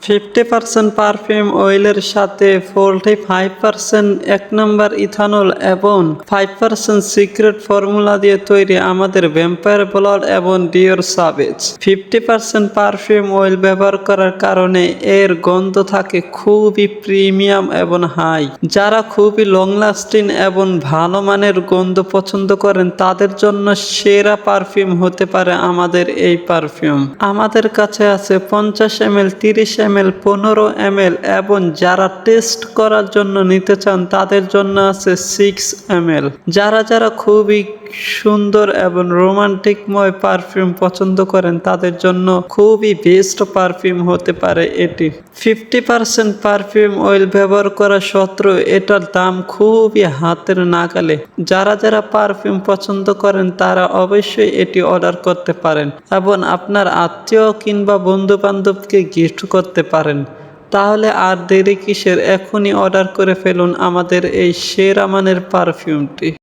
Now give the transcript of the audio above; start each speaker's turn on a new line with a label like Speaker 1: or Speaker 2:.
Speaker 1: 50% perfume অয়েলের সাথে 45% 1 নম্বর ethanol এবং 5% সিক্রেট ফর্মুলা দিয়ে তৈরি আমাদের ভ্যাম্পায়ার ব্লাড এবং ডিওর সাভেজ। 50% পারফিউম অয়েল ব্যবহার করার কারণে এর গন্ধ থাকে খুবই প্রিমিয়াম এবং হাই। যারা খুবই লং লাস্টিং এবং ভালো মানের গন্ধ পছন্দ করেন তাদের জন্য সেরা পারফিউম হতে পারে আমাদের এই পারফিউম। আমাদের কাছে আছে 50 ml, 30 ml, 15 ml এবং যারা টেস্ট করার জন্য নিতে চান তাদের জন্য আছে 6 ml। যারা খুবই সুন্দর এবং রোমান্টিকময় পারফিউম পছন্দ করেন তাদের জন্য খুবই বেস্ট পারফিউম হতে পারে এটি। 50% পারফিউম অয়েল ব্যবহার করা সত্ত্বেও এটার দাম খুবই হাতের নাগালে। যারা পারফিউম পছন্দ করেন তারা অবশ্যই এটি অর্ডার করতে পারেন এবং আপনার আত্মীয় কিংবা বন্ধু বান্ধবকে গিফট করতে পারেন। তাহলে আর দেরি কিসের, এখনই অর্ডার করে ফেলুন আমাদের এই সেরা মানের পারফিউমটি।